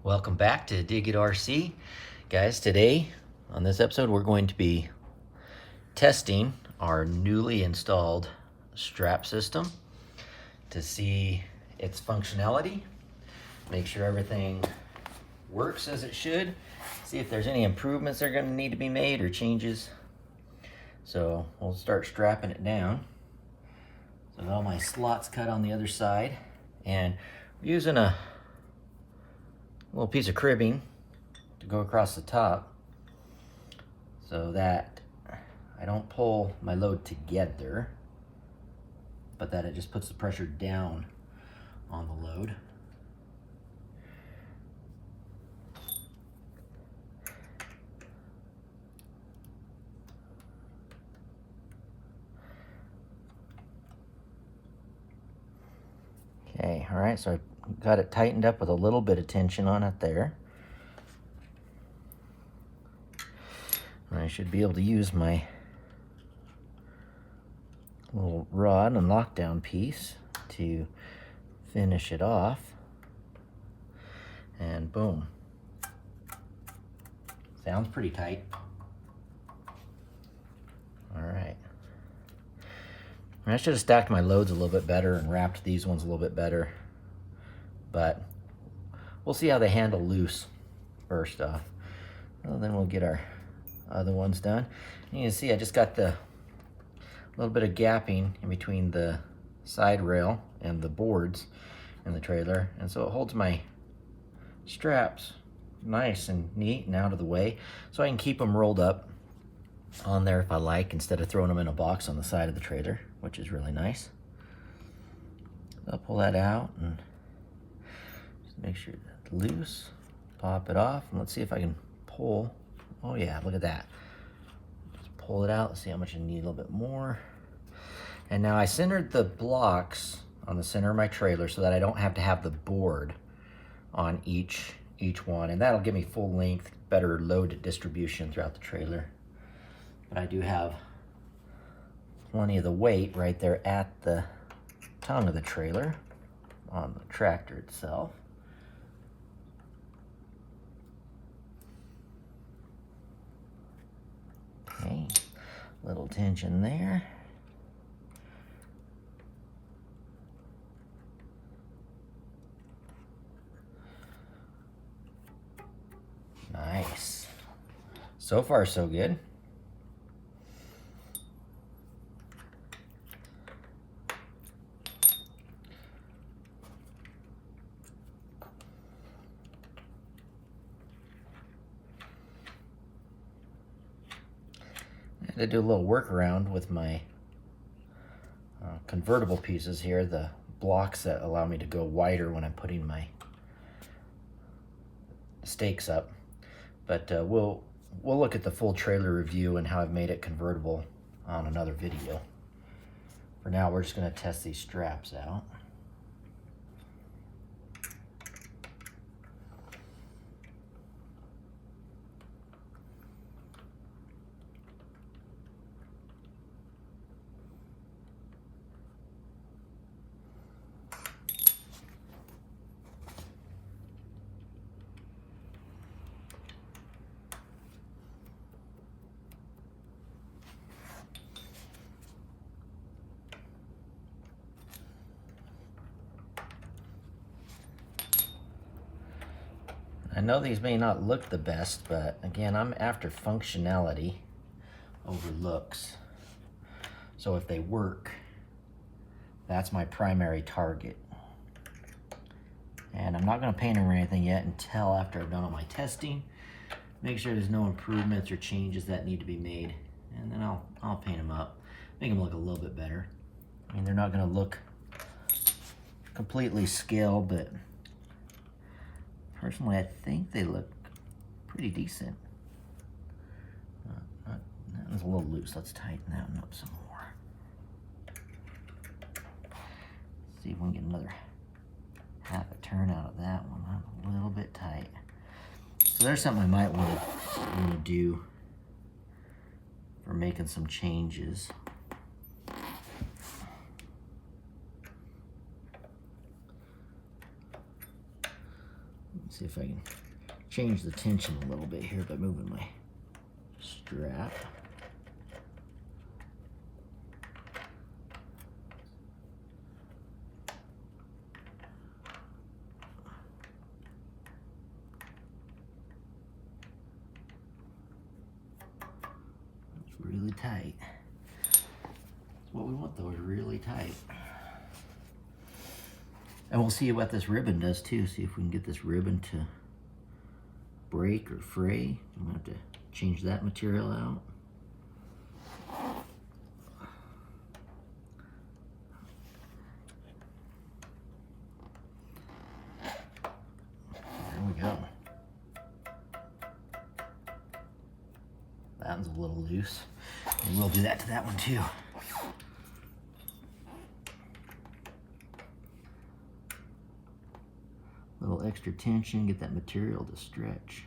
Welcome back to Dig It RC. Guys, today on this episode we're going to be testing our newly installed strap system to see its functionality, make sure everything works as it should, see if there's any improvements that are going to need to be made or changes. So we'll start strapping it down. So I got all my slots cut on the other side, and we're using a little piece of cribbing to go across the top so that I don't pull my load together, but that it just puts the pressure down on the load. Okay, all right, so I got it tightened up with a little bit of tension on it there. And I should be able to use my little rod and lockdown piece to finish it off. And boom. Sounds pretty tight. All right. I should have stacked my loads a little bit better and wrapped these ones a little bit better, but we'll see how they handle loose first off. Well, then we'll get our other ones done. And you can see I just got the little bit of gapping in between the side rail and the boards in the trailer, and so it holds my straps nice and neat and out of the way, so I can keep them rolled up on there if I like, instead of throwing them in a box on the side of the trailer, which is really nice. I'll pull that out and just make sure that's loose, pop it off, and let's see if I can pull. Oh yeah, look at that. Just pull it out, see how much I need, a little bit more. And now I centered the blocks on the center of my trailer so that I don't have to have the board on each one, and that'll give me full length, better load distribution throughout the trailer. But I do have plenty of the weight right there at the tongue of the trailer on the tractor itself. Okay, little tension there. Nice. So far, so good. I do a little workaround with my convertible pieces here, the blocks that allow me to go wider when I'm putting my stakes up. But we'll look at the full trailer review and how I've made it convertible on another video. For now, we're just going to test these straps out. I know these may not look the best, but again, I'm after functionality over looks. So if they work, that's my primary target. And I'm not going to paint them or anything yet until after I've done all my testing. Make sure there's no improvements or changes that need to be made. And then I'll paint them up, make them look a little bit better. I mean, they're not going to look completely scaled, but personally, I think they look pretty decent. That was a little loose. Let's tighten that one up some more. See if we can get another half a turn out of that one. A little bit tight. So there's something I might want to do for making some changes. See if I can change the tension a little bit here by moving my strap. It's really tight. That's what we want though, is really tight. And we'll see what this ribbon does too. See if we can get this ribbon to break or fray. I'm gonna have to change that material out. There we go. That one's a little loose. And we'll do that to that one too. Little extra tension, get that material to stretch.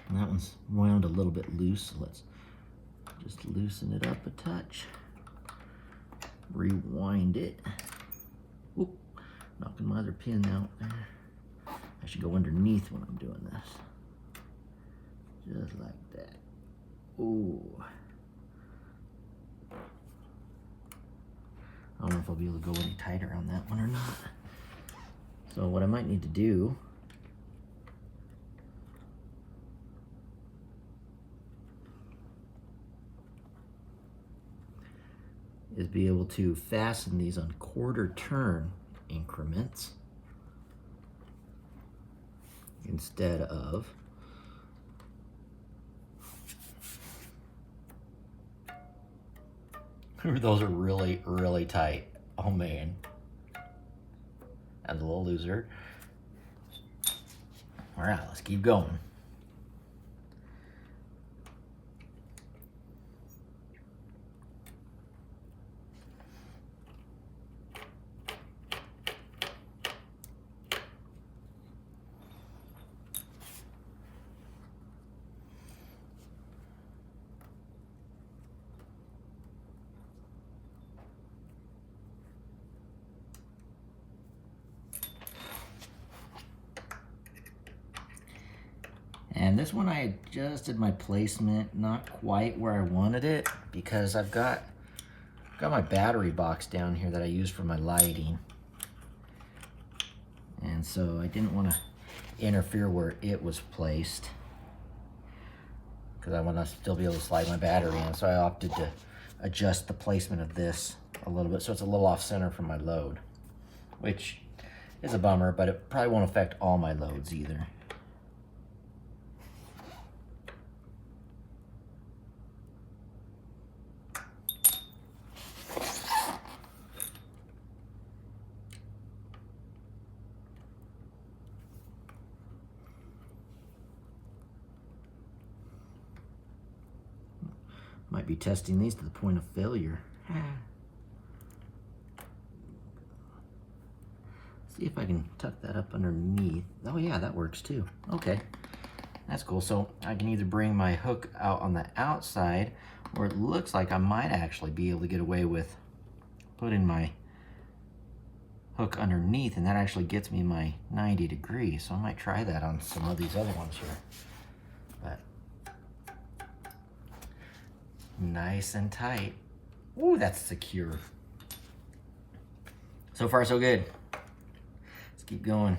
And that one's wound a little bit loose, so let's just loosen it up a touch. Rewind it. Oop, knocking my other pin out there. I should go underneath when I'm doing this. Just like that. Ooh. I don't know if I'll be able to go any tighter on that one or not. So what I might need to do is be able to fasten these on quarter turn increments instead of those are really, really tight. Oh man. And a little looser. All right, let's keep going. And this one I adjusted my placement, not quite where I wanted it, because I've got my battery box down here that I use for my lighting. And so I didn't want to interfere where it was placed, because I want to still be able to slide my battery in. So I opted to adjust the placement of this a little bit so it's a little off center from my load, which is a bummer, but it probably won't affect all my loads either. Might be testing these to the point of failure. See if I can tuck that up underneath. Oh yeah, that works too. Okay, that's cool. So I can either bring my hook out on the outside, or it looks like I might actually be able to get away with putting my hook underneath, and that actually gets me my 90 degrees. So I might try that on some of these other ones here. But nice and tight. Ooh, that's secure. So far, so good. Let's keep going.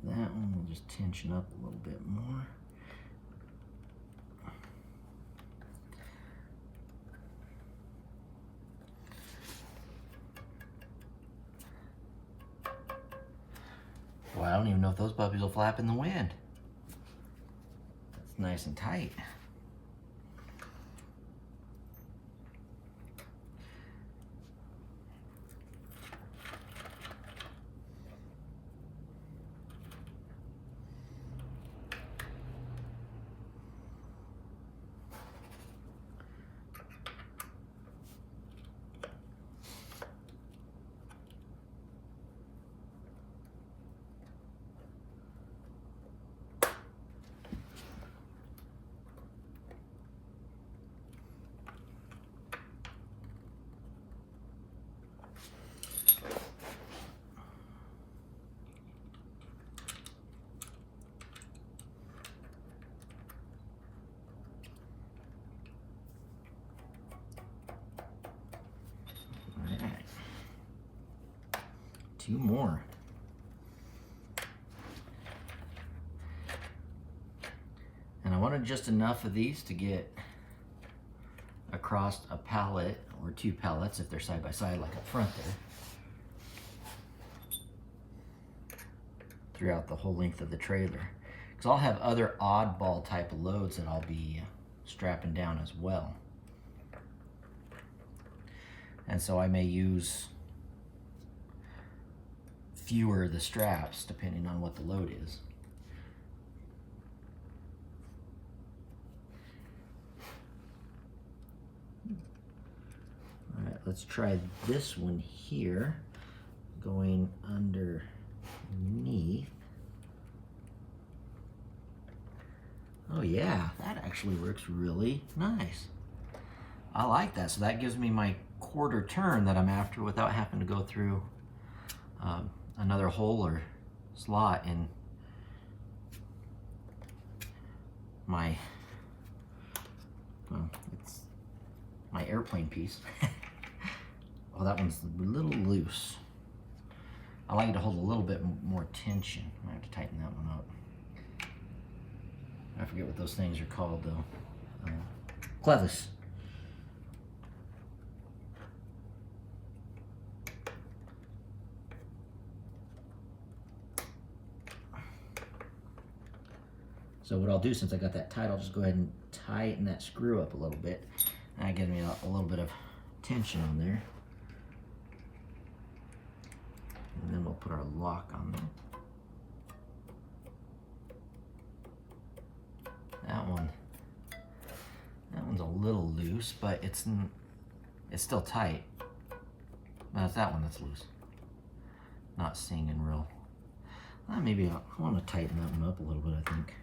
That one will just tension up a little bit more. Well, I don't even know if those puppies will flap in the wind. That's nice and tight. Two more. And I wanted just enough of these to get across a pallet or two pallets if they're side by side like up front there. Throughout the whole length of the trailer. Because I'll have other oddball type of loads that I'll be strapping down as well. And so I may use fewer of the straps depending on what the load is. All right, let's try this one here, going underneath. Oh yeah, that actually works really nice. I like that. So that gives me my quarter turn that I'm after without having to go through another hole or slot in my, well, it's my airplane piece. Oh, that one's a little loose. I like it to hold a little bit more tension. I have to tighten that one up. I forget what those things are called though. Clevis. So what I'll do, since I got that tight, I'll just go ahead and tighten that screw up a little bit. That gives me a little bit of tension on there. And then we'll put our lock on there. That one's a little loose, but it's still tight. No, it's that one that's loose. Not singing real. Maybe I want to tighten that one up a little bit, I think.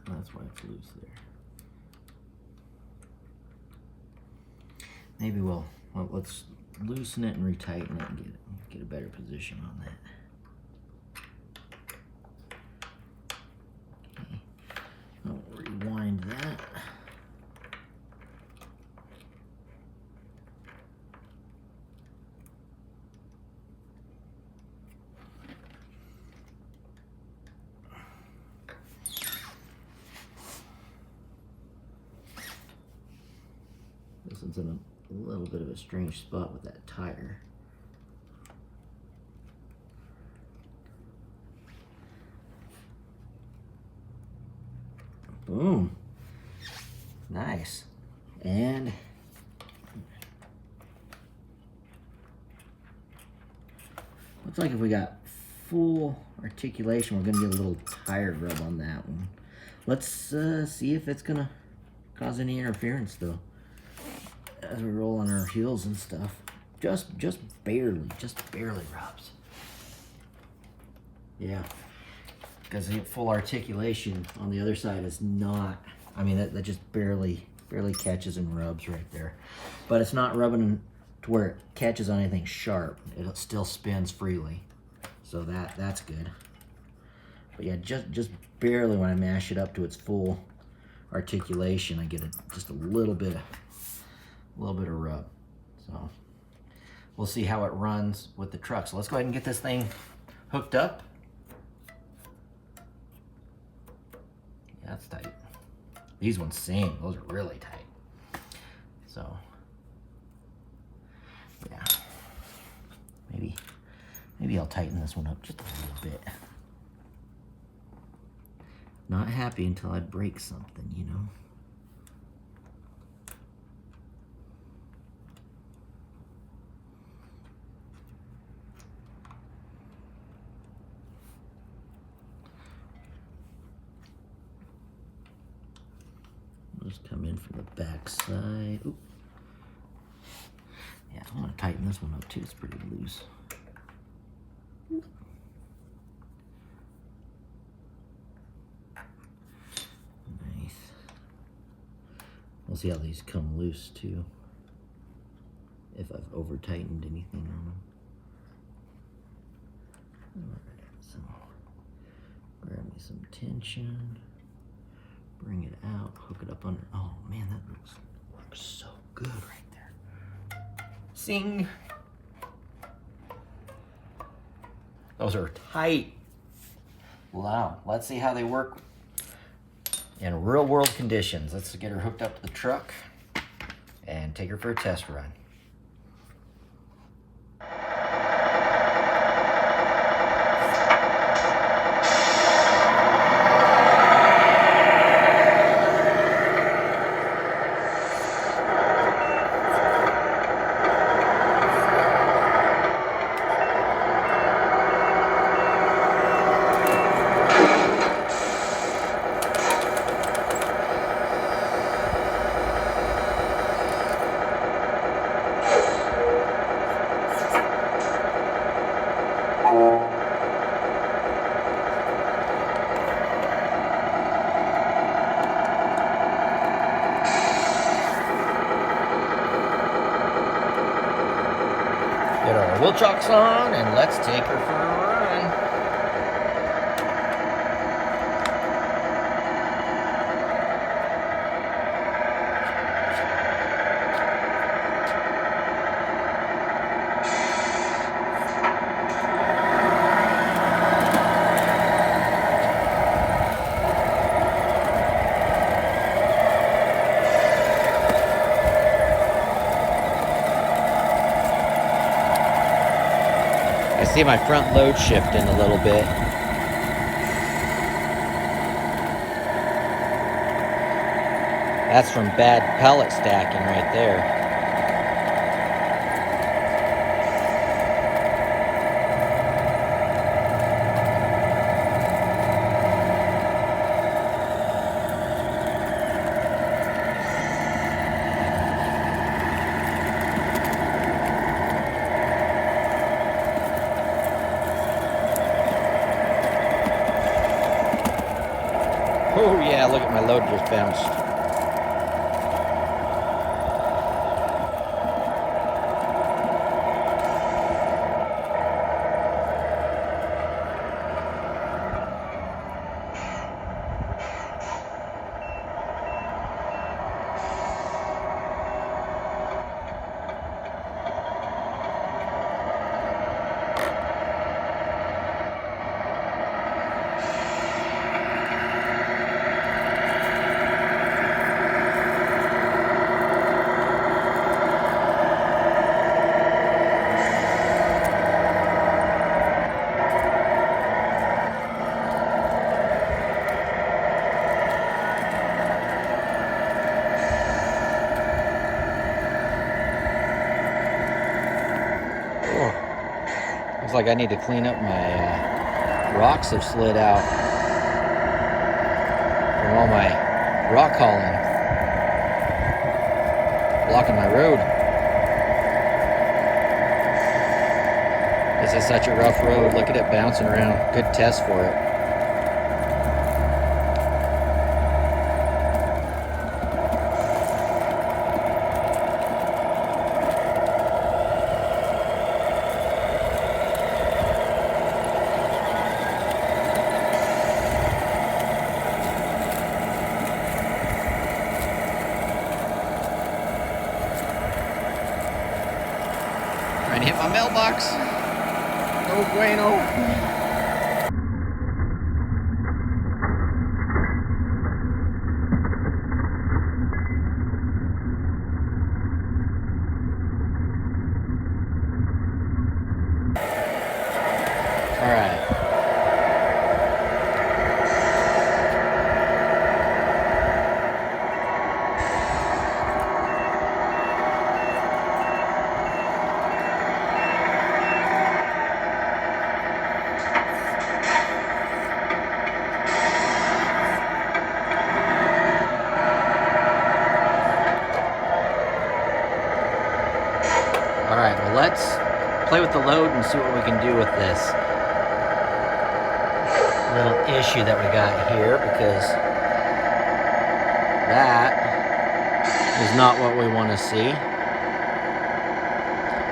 That's why it's loose there. Maybe let's loosen it and retighten it and get a better position on that. Okay. I'll rewind that. This one's in a little bit of a strange spot with that tire. Boom. Nice. And looks like if we got full articulation, we're gonna get a little tire rub on that one. Let's see if it's gonna cause any interference though. As we roll on our heels and stuff, just barely rubs. Yeah, because the full articulation on the other side is not. I mean, that just barely catches and rubs right there, but it's not rubbing to where it catches on anything sharp. It still spins freely, so that's good. But yeah, just barely when I mash it up to its full articulation, I get just a little bit of rub. So we'll see how it runs with the truck. So let's go ahead and get this thing hooked up. Yeah, that's tight. These ones sing. Those are really tight. So, yeah. Maybe I'll tighten this one up just a little bit. Not happy until I break something, you know? Just come in from the back side. Oop. Yeah, I'm gonna tighten this one up too. It's pretty loose. Nice. We'll see how these come loose too. If I've over tightened anything on them. Alright, so grab me some tension. Bring it out, hook it up under. Oh man, that works so good right there. Sing. Those are tight. Wow, let's see how they work in real world conditions. Let's get her hooked up to the truck and take her for a test run. Get our wheel chocks on and let's take her for a run. I see my front load shifting a little bit. That's from bad pellet stacking right there. Oh yeah, look at my load just bounced. Looks like I need to clean up my rocks have slid out from all my rock hauling, blocking my road. This is such a rough road. Look at it bouncing around. Good test for it. Trying to hit my mailbox. No bueno. play with the load and see what we can do with this little issue that we got here, because that is not what we want to see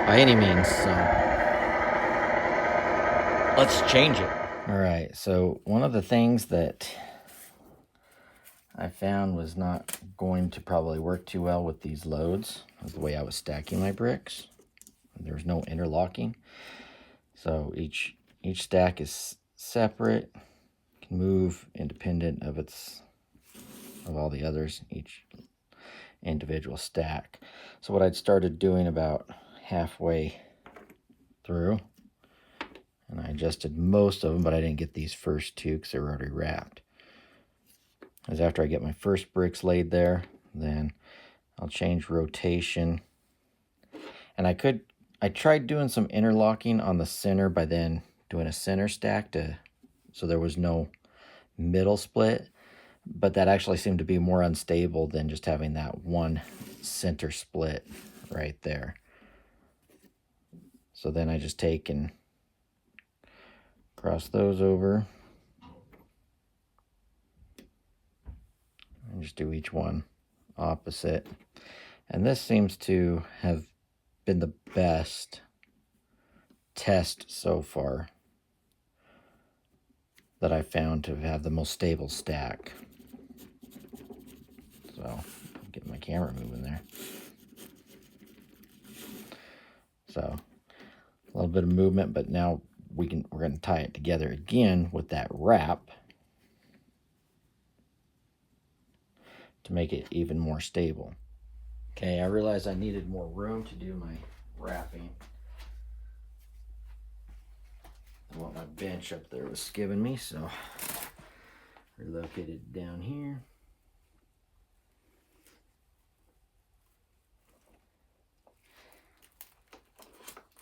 by any means. So let's change it. All right, so one of the things that I found was not going to probably work too well with these loads was the way I was stacking my bricks. There's no interlocking, so each stack is separate, can move independent of all the others, each individual stack. So what I'd started doing about halfway through, and I adjusted most of them, but I didn't get these first two because they were already wrapped, is after I get my first bricks laid there, then I'll change rotation. And I tried doing some interlocking on the center by then doing a center stack so there was no middle split, but that actually seemed to be more unstable than just having that one center split right there. So then I just take and cross those over and just do each one opposite. And this seems to have been the best test so far that I found to have the most stable stack. So get my camera moving there. So a little bit of movement, but now we're going to tie it together again with that wrap to make it even more stable. Okay, I realized I needed more room to do my wrapping than what my bench up there was giving me, so relocated down here.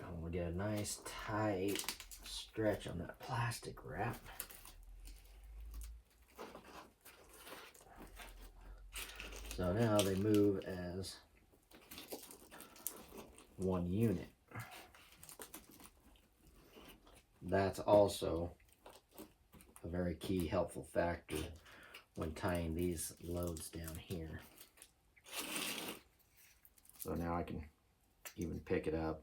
I want to get a nice tight stretch on that plastic wrap. So now they move as one unit. That's also a very key helpful factor when tying these loads down here. So now I can even pick it up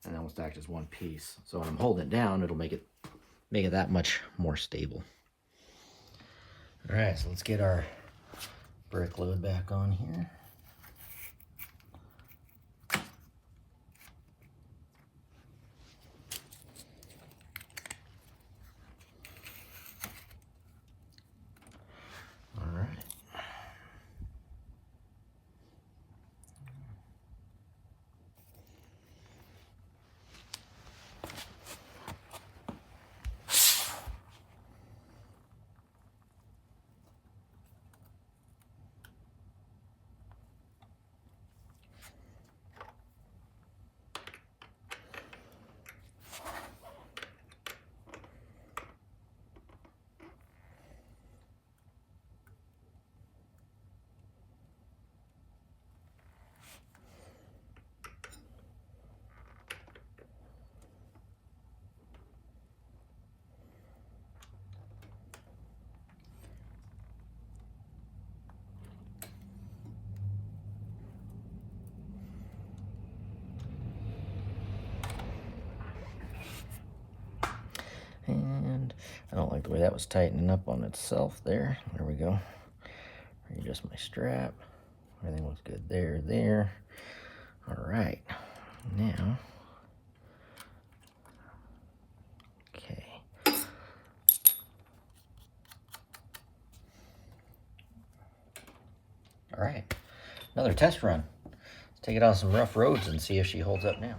and almost act as one piece. So when I'm holding it down, it'll make it that much more stable. All right, so let's get our brick load back on here. All right. And I don't like the way that was tightening up on itself there. There we go. Readjust my strap. Everything looks good there. All right. Now, okay. All right. Another test run. Let's take it on some rough roads and see if she holds up now.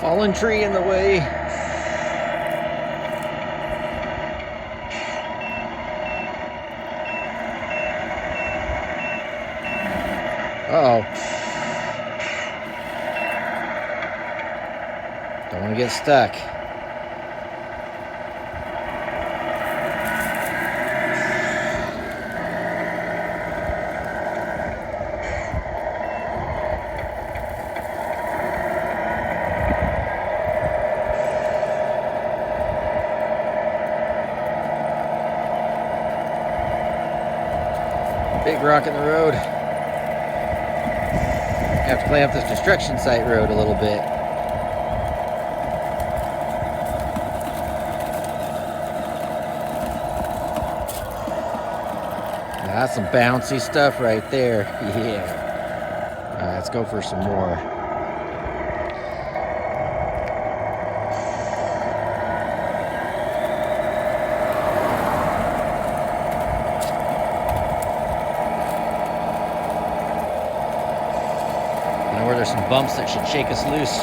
Fallen tree in the way. Uh-oh. Don't want to get stuck. Big rock in the road. Have to clean up this construction site road a little bit. That's some bouncy stuff right there. Yeah. All right, let's go for some more. Where there's some bumps that should shake us loose.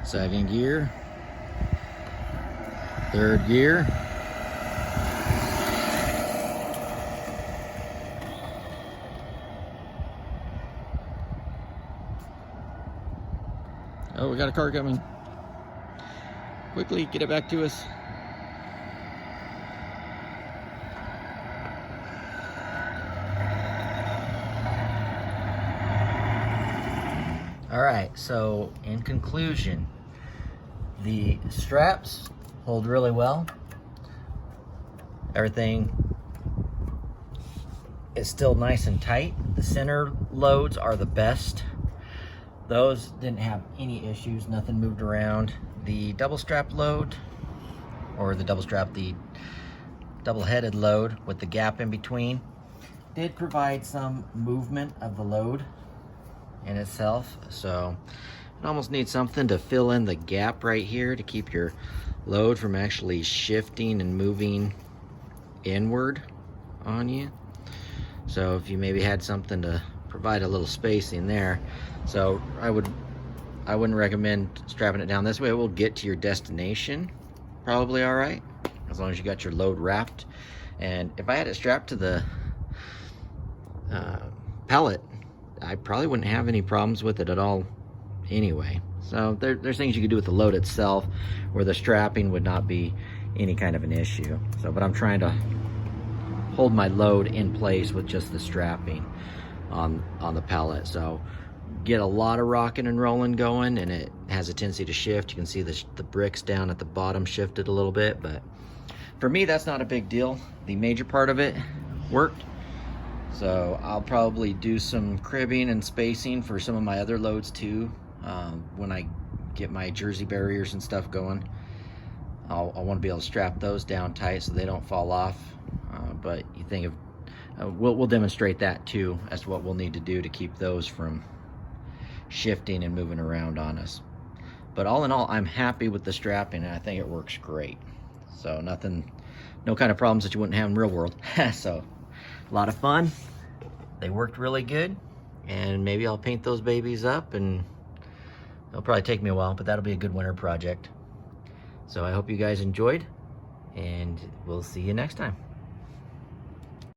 Second gear, third gear. Oh, we got a car coming. Quickly, get it back to us. All right, so in conclusion, the straps hold really well. Everything is still nice and tight. The center loads are the best. Those didn't have any issues, nothing moved around. The double strap load, or the double-headed load with the gap in between, did provide some movement of the load in itself. So it almost needs something to fill in the gap right here to keep your load from actually shifting and moving inward on you. So if you maybe had something to provide a little spacing there. So I wouldn't recommend strapping it down this way. It will get to your destination probably all right, as long as you got your load wrapped. And if I had it strapped to the pallet, I probably wouldn't have any problems with it at all anyway. So there's things you could do with the load itself where the strapping would not be any kind of an issue. So, but I'm trying to hold my load in place with just the strapping on the pallet. So get a lot of rocking and rolling going, and it has a tendency to shift. You can see the bricks down at the bottom shifted a little bit, but for me that's not a big deal. The major part of it worked. So I'll probably do some cribbing and spacing for some of my other loads too. When I get my jersey barriers and stuff going, I want to be able to strap those down tight so they don't fall off. But you think of we'll demonstrate that too as to what we'll need to do to keep those from shifting and moving around on us. But all in all, I'm happy with the strapping, and I think it works great. So no kind of problems that you wouldn't have in the real world. So a lot of fun. They worked really good, and maybe I'll paint those babies up, and it'll probably take me a while, but that'll be a good winter project. So I hope you guys enjoyed, and we'll see you next time.